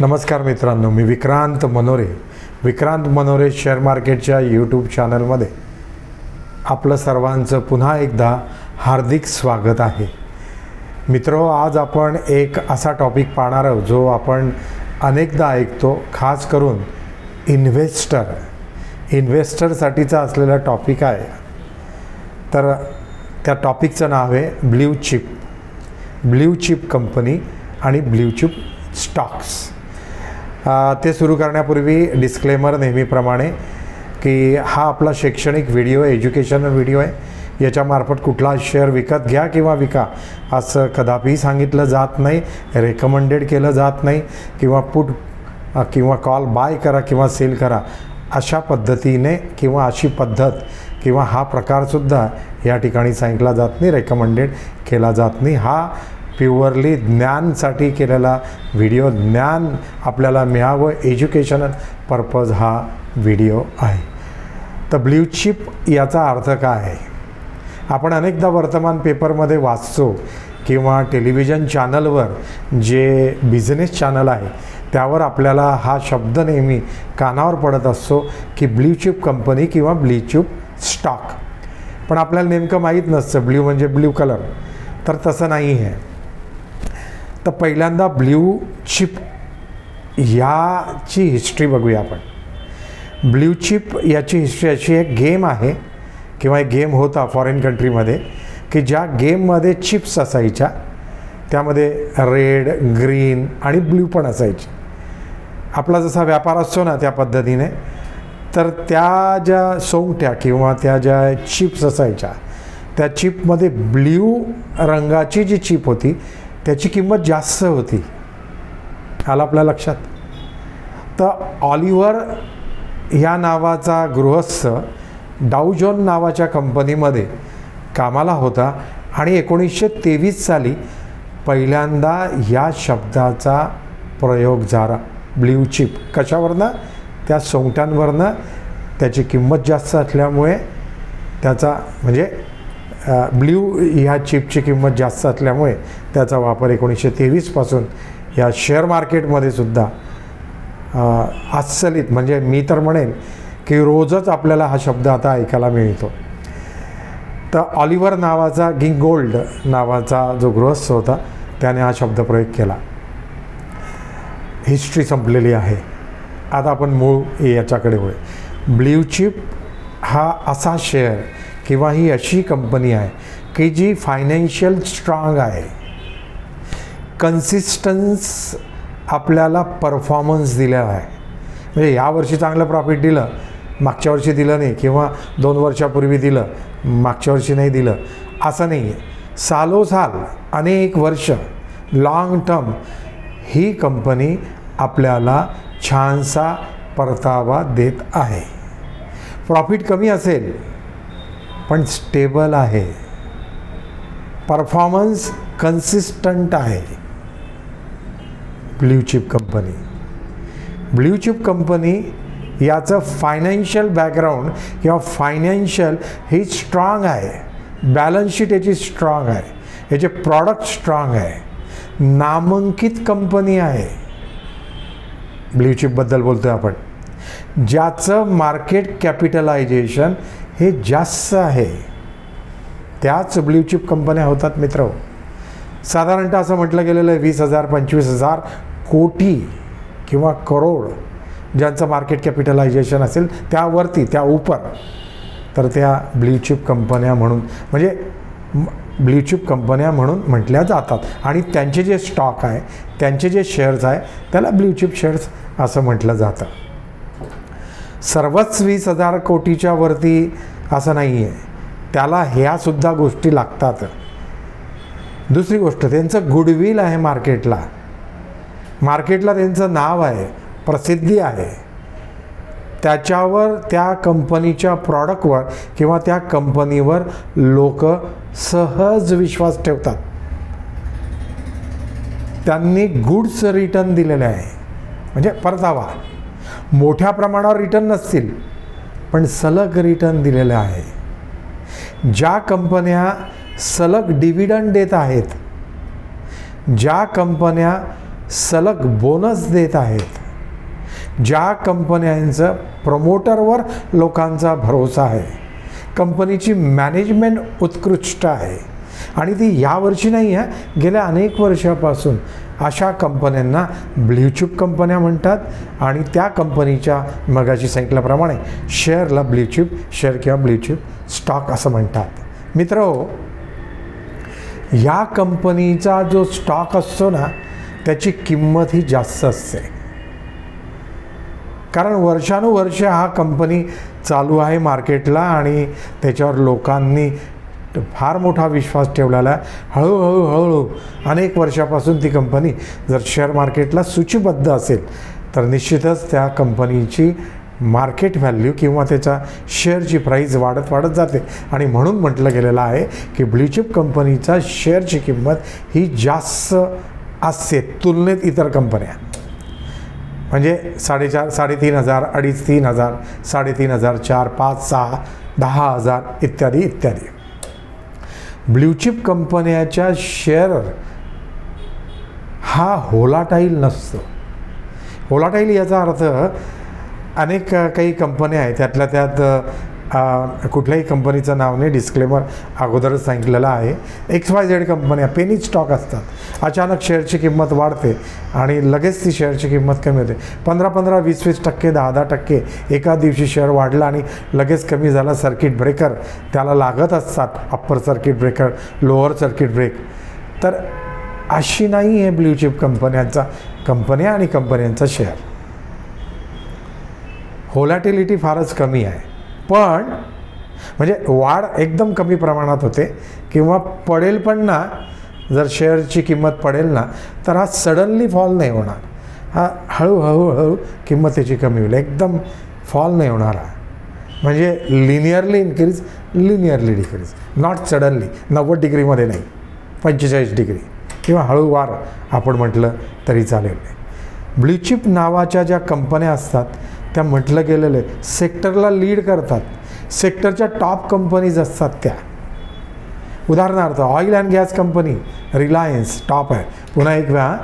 नमस्कार मित्रांनो, मी विक्रांत मनोरे शेअर मार्केटच्या यूट्यूब चॅनलमध्ये आपलं सर्वांचं पुन्हा एकदा हार्दिक स्वागत आहे. मित्रो, आज आपण एक असा टॉपिक पाहणार आहोत जो आपण अनेकदा ऐकतो, खास करून इन्व्हेस्टरसाठीचा असलेला टॉपिक आहे. तर त्या टॉपिकचं नाव आहे ब्ल्यू चिप कंपनी आणि ब्ल्यू चिप स्टॉक्स. ते सुरू करण्यापूर्वी डिस्क्लेमर नेहमीप्रमाणे की हा आपला शैक्षणिक व्हिडिओ एज्युकेशनल व्हिडिओ आहे. याच्यामार्फत कुठला शेअर विकत घ्या किंवा विका असं कदापि सांगितलं जात नाही, रेकमेंडेड केलं जात नाही, किंवा पुट किंवा कॉल बाय करा किंवा सेल करा अशा पद्धतीने किंवा अशी पद्धत किंवा हा प्रकारसुद्धा या ठिकाणी सांगितला जात नाही, रेकमेंडेड केला जात नाही. हा प्युअरली ज्ञानसाठी केलेला व्हिडिओ, ज्ञान आपल्याला मिळावं, एज्युकेशनल पर्पज हा व्हिडिओ आहे. तर ब्ल्यू चिप याचा अर्थ काय आहे? आपण अनेकदा वर्तमान पेपरमध्ये वाचतो किंवा टेलिव्हिजन चॅनलवर जे बिझनेस चॅनल आहे त्यावर आपल्याला हा शब्द नेहमी कानावर पडत असतो की ब्ल्यू चिप कंपनी किंवा ब्ल्यू चिप स्टॉक. पण आपल्याला नेमकं माहीत नसतं ब्ल्यू म्हणजे ब्ल्यू कलर, तर तसं नाही आहे. तर पहिल्यांदा ब्ल्यू चिप याची हिस्ट्री बघूया आपण. ब्ल्यू चिप याची हिस्ट्री अशी एक गेम आहे किंवा एक गेम होता फॉरेन कंट्रीमध्ये की ज्या गेममध्ये चिप्स असायच्या, त्यामध्ये रेड, ग्रीन आणि ब्ल्यू पण असायची. आपला जसा व्यापार असतो ना त्या पद्धतीने. तर त्या ज्या सोंगट्या किंवा त्या ज्या चिप्स असायच्या त्या चिपमध्ये ब्ल्यू रंगाची जी चिप होती त्याची किंमत जास्त होती. आलं आपल्या लक्षात? तर ऑलिव्हर या नावाचा गृहस्थ डाउ जोन्स नावाच्या कंपनीमध्ये कामाला होता आणि 1923 साली पहिल्यांदा या शब्दाचा प्रयोग झाला. ब्ल्यू चिप कशावरनं? त्या सोंगट्यांवरनं. त्याची किंमत जास्त असल्यामुळे त्याचा म्हणजे ब्ल्यू ह्या चिपची किंमत जास्त असल्यामुळे त्याचा वापर 1923 पासून या शेअर मार्केटमध्ये सुद्धा अस्सलीत, म्हणजे मी तर म्हणेन की रोजच आपल्याला हा शब्द आता ऐकायला मिळतो. तर ऑलिव्हर नावाचा गिंगोल्ड नावाचा जो गृहस्थ होता त्याने हा शब्द प्रयोग केला. हिस्ट्री संपलेली आहे. आता आपण मूळ याच्याकडे वळू. ब्ल्यू चिप हा असा शेअर किंवा ही अशी कंपनी आहे की जी फायनान्शियल स्ट्रॉंग आहे, कन्सिस्टन्स आपल्याला परफॉर्मन्स दिलेला आहे. म्हणजे यावर्षी चांगलं प्रॉफिट दिलं, मागच्या वर्षी दिलं नाही, किंवा 2 वर्षापूर्वी दिलं, मागच्या वर्षी नाही दिलं, असं नाही आहे. सालोसाल अनेक वर्ष लाँग टर्म ही कंपनी आपल्याला छानसा परतावा देत आहे. प्रॉफिट कमी असेल पण स्टेबल आहे, परफॉर्मन्स कन्सिस्टंट आहे. ब्ल्यू चिप कंपनी याचं फायनान्शियल बॅकग्राऊंड किंवा फायनान्शियल ही स्ट्रॉंग आहे. बॅलन्स शीट याची स्ट्रॉंग आहे, याचे प्रॉडक्ट स्ट्रॉंग आहे, नामांकित कंपनी आहे. ब्ल्यू चिपबद्दल बोलतोय आपण, ज्याचं मार्केट कॅपिटलायझेशन हे जास्त आहे. त्याच ब्ल्यू चिप कंपन्या होतात मित्र. साधारणतः असं म्हटलं गेलेलं आहे 20,000 25,000 कोटी किंवा करोड ज्यांचं मार्केट कॅपिटलायझेशन असेल त्यावरती, त्या उपर, तर त्या ब्ल्यू चिप कंपन्या म्हणून, म्हणजे ब्ल्यू चिप कंपन्या म्हणून म्हटल्या जातात. आणि त्यांचे जे स्टॉक आहे, त्यांचे जे शेअर्स आहे त्याला ब्ल्यू चिप शेअर्स असं म्हटलं जातं. सर्वच 20,000 कोटीच्या वरती असं नाही आहे, त्याला ह्यासुद्धा गोष्टी लागतात. दुसरी गोष्ट, त्यांचं गुडविल आहे मार्केटला त्यांचं नाव आहे, प्रसिद्धी आहे. त्याच्यावर, त्या कंपनीच्या प्रॉडक्टवर किंवा त्या कंपनीवर लोक सहज विश्वास ठेवतात. त्यांनी गुड्स रिटर्न दिलेले आहे, म्हणजे परतावा. मोठ्या प्रमाणावर रिटर्न नसतील पण सलग रिटर्न दिलेले आहे. ज्या कंपन्या सलग डिव्हिडंड देत आहेत, ज्या कंपन्या सलग बोनस देत आहेत, ज्या कंपन्यांचं प्रमोटरवर लोकांचा भरोसा आहे, कंपनीची मॅनेजमेंट उत्कृष्ट आहे आणि ती यावर्षी नाही आहे, गेल्या अनेक वर्षापासून, अशा कंपन्यांना ब्ल्यूचिप कंपन्या म्हणतात आणि त्या कंपनीच्या मगाशी सांगितल्याप्रमाणे शेअरला ब्ल्यूचिप शेअर किंवा ब्ल्यूचिप स्टॉक असं म्हणतात. मित्रहो, या कंपनीचा जो स्टॉक असतो ना, त्याची किंमत ही जास्त असते, कारण वर्षानुवर्ष हा कंपनी चालू आहे मार्केटला आणि त्याच्यावर लोकांनी फार मोठा विश्वास ठेवलेला आहे. हळूहळू अनेक वर्षापासून ती कंपनी जर शेअर मार्केटला सूचीबद्ध असेल तर निश्चितच त्या कंपनीची मार्केट व्हॅल्यू किंवा त्याच्या शेअरची प्राईस वाढत जाते आणि म्हणून म्हटलं गेलेलं आहे की ब्ल्यूचिप कंपनीचा शेअरची किंमत ही जास्त असते तुलनेत इतर कंपन्या. म्हणजे 4,500, 3,500, 2,500, 3,000, 3,500, 4,000, 5,000, 6,000, 10,000 इत्यादी इत्यादी. ब्ल्यूचिप कंपन्याच्या शेअर हा होलाटाईल नसतो. होलाटाईल याचा अर्थ अनेक काही कंपन्या आहेत, त्यातल्या त्यात कुठल्याही कंपनीचं नाव नाही, डिस्क्लेमर अगोदरच सांगितलेलं आहे. XYZ कंपन्या पेनी स्टॉक असतात. अचानक शेअरची किंमत वाढते आणि लगेच ती शेअरची किंमत कमी होते. 15-15, 20-20%, 10-10% एका दिवशी शेअर वाढला आणि लगेच कमी झाला. सर्किट ब्रेकर त्याला लागत असतात, upper circuit breaker, lower circuit break. तर अशी नाही आहे ब्ल्यूचिप कंपन्या आणि कंपन्यांचा शेअर. व्होलॅटिलिटी फारच कमी आहे, पण म्हणजे वाढ एकदम कमी प्रमाणात होते किंवा पडेल पण ना, जर शेअरची किंमत पडेल ना तर हा सडनली फॉल नाही होणार, हा हळूहळू किंमत त्याची कमी होईल, एकदम फॉल नाही होणार. म्हणजे linearly increase, linearly decrease, not suddenly. 90 डिग्रीमध्ये नाही, 45 डिग्री किंवा हळूवार आपण म्हटलं तरी चालेल. ब्ल्यूचिप नावाच्या ज्या कंपन्या असतात त्या म्हटलं गेलेलं आहे सेक्टरला लीड करतात, सेक्टरच्या टॉप कंपनीज असतात त्या. उदाहरणार्थ oil and gas company Reliance top आहे. पुन्हा एक वेळा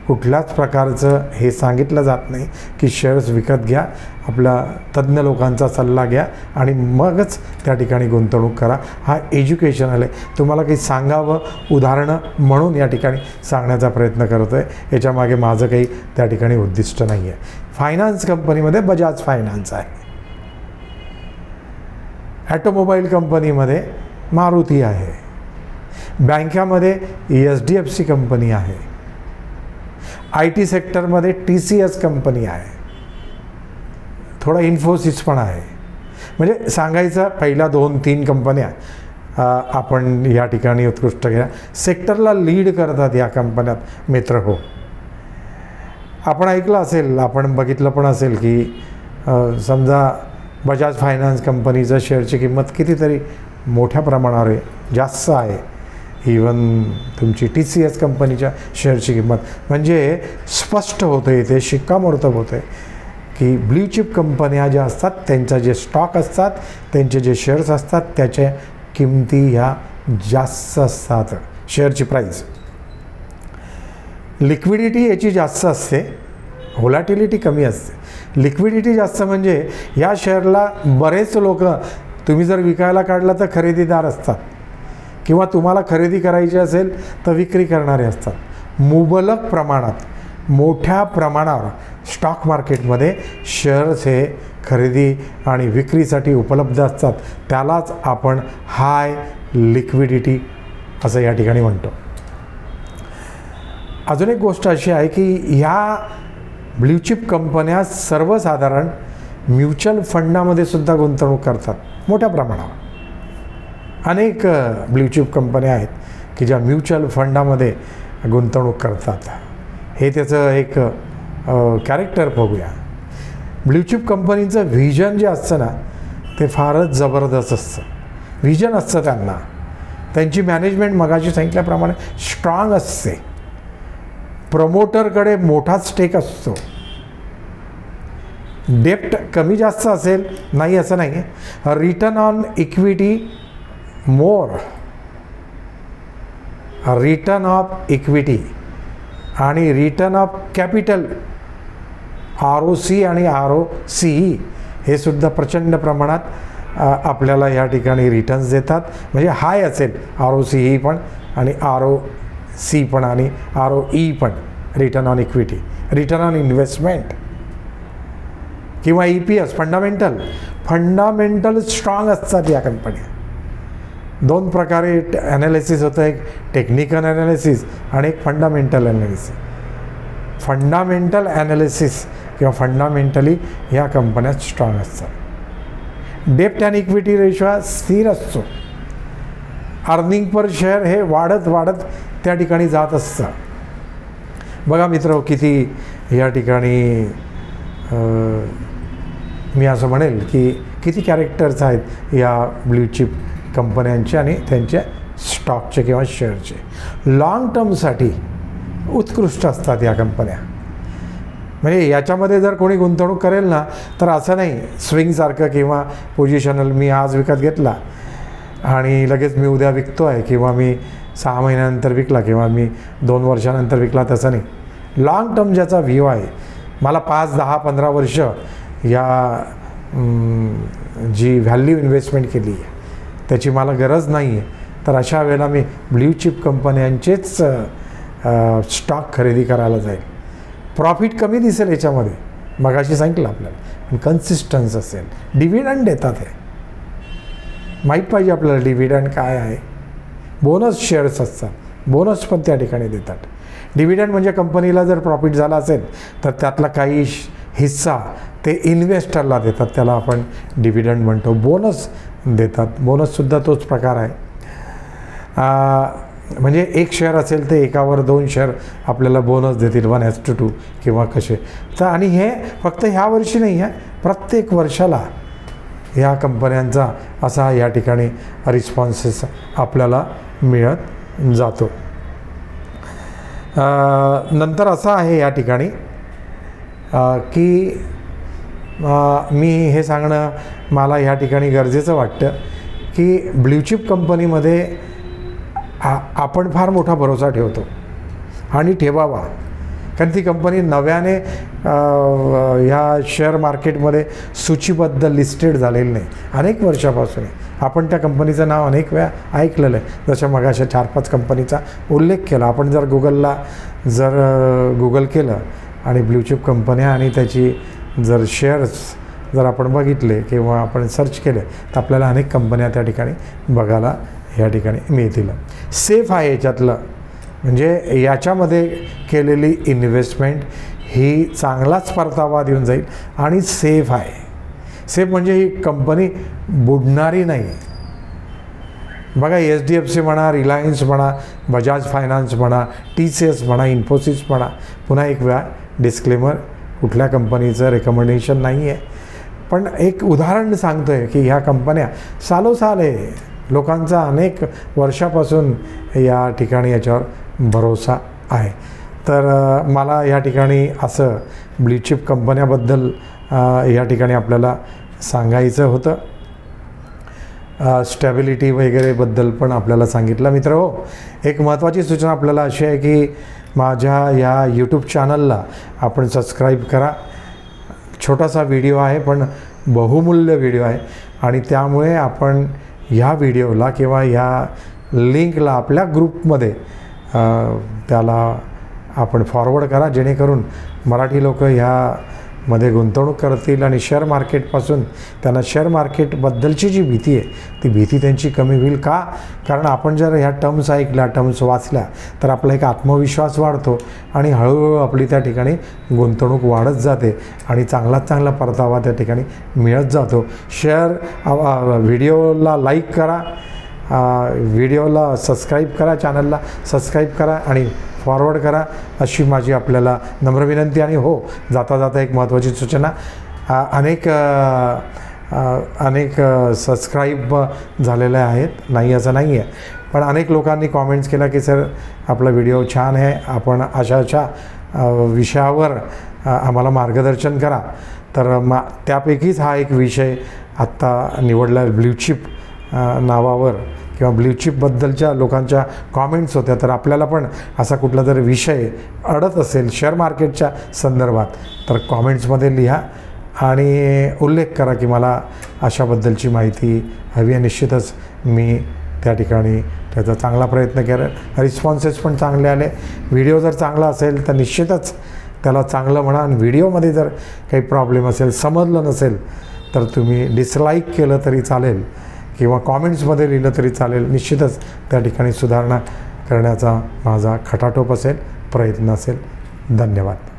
कुठल्याच प्रकारचं हे सांगितलं जात नाही की शेअर्स विकत घ्या, आपल्या तज्ज्ञ लोकांचा सल्ला घ्या आणि मगच त्या ठिकाणी गुंतवणूक करा. हा एज्युकेशनल आहे, तुम्हाला काही सांगावं उदाहरणं म्हणून या ठिकाणी सांगण्याचा प्रयत्न करतो आहे, याच्यामागे माझं काही त्या ठिकाणी उद्दिष्ट नाही आहे. फायनान्स कंपनीमध्ये बजाज फायनान्स आहे, ॲटोमोबाईल कंपनीमध्ये मारुती आहे, बँकामध्ये HDFC कंपनी आहे, IT सेक्टरमध्ये TCS कंपनी आहे, थोडा इन्फोसिस पण आहे. म्हणजे सांगायचं पहिल्या 2-3 कंपन्या आपण या ठिकाणी उत्कृष्ट घ्या, सेक्टरला लीड करतात या कंपन्यात. मित्र हो, आपण ऐकलं असेल, आपण बघितलं पण असेल की समजा बजाज फायनान्स कंपनीचं शेअरची किंमत कितीतरी मोठ्या प्रमाणावर आहे, जास्त आहे. इवन तुमची TCS कंपनीच्या शेअरची किंमत, म्हणजे स्पष्ट होतं इथे, शिक्कामोर्तब होतं आहे की ब्ल्यूचिप कंपन्या ज्या असतात त्यांचा जे स्टॉक असतात, त्यांचे जे शेअर्स असतात त्याच्या किमती ह्या जास्त असतात. शेअरची प्राईस, लिक्विडिटी याची जास्त असते, व्होलॅटिलिटी कमी असते. लिक्विडिटी जास्त म्हणजे या शेअरला बरेच लोक, तुम्ही जर विकायला काढला तर खरेदीदार असतात किंवा तुम्हाला खरेदी करायची असेल तर विक्री करणारे असतात. मुबलक प्रमाणात, मोठ्या प्रमाणावर स्टॉक मार्केटमध्ये शेअर्स हे खरेदी आणि विक्रीसाठी उपलब्ध असतात. त्यालाच आपण हाय लिक्विडिटी असं या ठिकाणी म्हणतो. अजून एक गोष्ट अशी आहे की ह्या ब्ल्यूचिप कंपन्या सर्वसाधारण म्युच्युअल फंडामध्ये सुद्धा गुंतवणूक करतात मोठ्या प्रमाणावर. अनेक ब्ल्यूचिप कंपन्या आहेत की ज्या म्युच्युअल फंडामध्ये गुंतवणूक करतात. हे त्याचं एक कॅरेक्टर बघूया. ब्ल्यूचिप कंपनीचं व्हिजन जे असतं ना ते फारच जबरदस्त असतं. व्हिजन असतं त्यांना, त्यांची मॅनेजमेंट मगाशी सांगितल्याप्रमाणे स्ट्रॉंग असते, प्रमोटरकडे मोठा स्टेक असतो, डेप्ट कमी जास्त असेल नाही असं नाही, return on equity more, return of equity आणि रिटर्न ऑफ कॅपिटल ROC आणि ROCE हे सुद्धा प्रचंड प्रमाणात आपल्याला या ठिकाणी रिटर्न्स देतात. म्हणजे हाय असेल ROCE पण आणि ROC पण आणि ROE पण, return on equity, return on investment किंवा EPS फंडामेंटल स्ट्रॉंग असतात या कंपन्या. दोन प्रकारे ॲनालिसिस होतं, एक टेक्निकल ॲनालिसिस आणि एक फंडामेंटल ॲनालिसिस. फंडामेंटल ॲनालिसिस किंवा फंडामेंटली ह्या कंपन्या स्ट्रॉंग असतात. डेप्ट अँड इक्विटी रेशो हा स्थिर असतो. अर्निंग पर शेअर हे वाढत वाढत त्या ठिकाणी जात असतं. बघा मित्र, किती या ठिकाणी मी असं म्हणेल की किती कॅरेक्टर्स आहेत या ब्ल्यू चिप कंपन्यांचे आणि त्यांच्या स्टॉकचे किंवा शेअरचे. लाँग टर्मसाठी उत्कृष्ट असतात या कंपन्या. म्हणजे याच्यामध्ये जर कोणी गुंतवणूक करेल ना, तर असं नाही स्विंगसारखं किंवा पोझिशनल, मी आज विकत घेतला आणि लगेच मी उद्या विकतो आहे किंवा मी 6 महिन्यानंतर विकला किंवा मी 2 वर्षानंतर विकला, तसं नाही. लाँग टर्म ज्याचा व्ह्यू आहे, मला 5, 10, 15 वर्ष या जी व्हॅल्यू इन्व्हेस्टमेंट केली आहे त्याची मला गरज नाही आहे, तर अशा वेळेला मी ब्ल्यू चिप कंपन्यांचेच स्टॉक खरेदी करायला जाईल. प्रॉफिट कमी दिसेल याच्यामध्ये, मगाशी सांगितलं आपल्याला, पण कन्सिस्टन्स असेल. डिव्हिडंड देतात, हे माहीत पाहिजे आपल्याला डिव्हिडंड काय आहे. बोनस शेअर्स असतात, बोनस पण त्या ठिकाणी देतात. डिव्हिडंड म्हणजे कंपनीला जर प्रॉफिट झाला असेल तर त्यातला काही हिस्सा ते इन्व्हेस्टरला देतात, त्याला आपण डिव्हिडंड म्हणतो. बोनस देतात, बोनससुद्धा तोच प्रकार आहे. म्हणजे एक शेअर असेल तर एकावर 2 शेअर आपल्याला बोनस देतील, 1:2 किंवा कसे. तर आणि हे फक्त ह्या वर्षी नाही आहे, प्रत्येक वर्षाला ह्या कंपन्यांचा असा या ठिकाणी रिस्पॉन्सेस आपल्याला मिळत जातो. नंतर असं आहे या ठिकाणी की मी हे सांगणं मला ह्या ठिकाणी गरजेचं वाटतं की ब्ल्यूचिप कंपनीमध्ये आपण फार मोठा भरोसा ठेवतो आणि ठेवावा. कारण ती कंपनी नव्याने ह्या शेअर मार्केटमध्ये सूचीबद्ध लिस्टेड झालेली नाही, अनेक वर्षापासून आहे. आपण त्या कंपनीचं नाव अनेक वेळा ऐकलेलं आहे. जसं मग अशा 4-5 कंपनीचा उल्लेख केला. आपण जर गुगल केलं आणि ब्ल्यूचिप कंपन्या आणि त्याची जर शेअर्स जर आपण बघितले किंवा आपण सर्च केले तर आपल्याला अनेक कंपन्या त्या ठिकाणी बघायला या ठिकाणी मिळतील. सेफ आहे याच्यातलं, म्हणजे याच्यामध्ये केलेली इन्व्हेस्टमेंट ही चांगलाच परतावा देऊन जाईल आणि सेफ आहे. सेफ म्हणजे ही कंपनी बुडणारी नाही. बघा, HDFC म्हणा, रिलायन्स म्हणा, बजाज फायनान्स म्हणा, TCS म्हणा, इन्फोसिस म्हणा, पुन्हा एक वेळा डिस्क्लेमर, कुठल्या कंपनीचं रेकमेंडेशन नाही आहे, पण एक उदाहरण सांगतो आहे की ह्या कंपन्या सालोसाल आहे, लोकांचा अनेक वर्षापासून या ठिकाणी याच्यावर भरोसा आहे. तर मला या ठिकाणी असं ब्ल्यूचिप कंपन्याबद्दल या ठिकाणी आपल्याला सांगायचं होतं. स्टॅबिलिटी वगैरेबद्दल पण आपल्याला सांगितलं. मित्र हो, एक महत्त्वाची सूचना आपल्याला अशी आहे की माझ्या या यूट्यूब चॅनलला आपण सबस्क्राईब करा. छोटासा व्हिडिओ आहे पण बहुमूल्य व्हिडिओ आहे आणि त्यामुळे आपण ह्या व्हिडिओला किंवा ह्या लिंकला आपल्या ग्रुपमध्ये त्याला आपण फॉरवर्ड करा, जेणेकरून मराठी लोक ह्यामध्ये गुंतवणूक करतील आणि शेअर मार्केटपासून त्यांना शेअर मार्केटबद्दलची जी भीती आहे ती भीती त्यांची कमी होईल. का? कारण आपण जर ह्या टर्म्स ऐकल्या, टर्म्स वाचल्या तर आपला एक आत्मविश्वास वाढतो आणि हळूहळू आपली त्या ठिकाणी गुंतवणूक वाढत जाते आणि चांगलाच चांगला परतावा त्या ठिकाणी मिळत जातो. व्हिडिओला लाईक करा, व्हिडिओला सबस्क्राईब करा, चॅनलला सबस्क्राईब करा आणि फॉरवर्ड करा, अशी माझी आपल्याला नम्र विनंती. आणि हो, जाता जाता एक महत्त्वाची सूचना, अनेक सबस्क्राईब झालेल्या आहेत, नाही असं नाही आहे, पण अनेक लोकांनी कॉमेंट्स केला की सर आपला व्हिडिओ छान आहे, आपण अशा विषयावर आम्हाला मार्गदर्शन करा. तर त्यापैकीच हा एक विषय आत्ता निवडला ब्ल्यूचिप नावावर किंवा ब्ल्यूचिपबद्दलच्या लोकांच्या कॉमेंट्स होत्या, तर आपल्याला पण असा कुठला जर विषय अडत असेल शेअर मार्केटच्या संदर्भात तर कॉमेंट्समध्ये लिहा आणि उल्लेख करा की मला अशाबद्दलची माहिती हवी आहे. निश्चितच मी त्या ठिकाणी त्याचा चांगला प्रयत्न केला. रिस्पॉन्सेस पण चांगले आले. व्हिडिओ जर चांगला असेल तर निश्चितच त्याला चांगलं म्हणा, आणि व्हिडिओमध्ये जर काही प्रॉब्लेम असेल, समजलं नसेल तर तुम्ही डिसलाईक केलं तरी चालेल किंवा कॉमेंट्समध्ये लिहिलं तरी चालेल. निश्चितच त्या ठिकाणी सुधारणा करण्याचा माझा खटाटोप असेल, प्रयत्न असेल. धन्यवाद.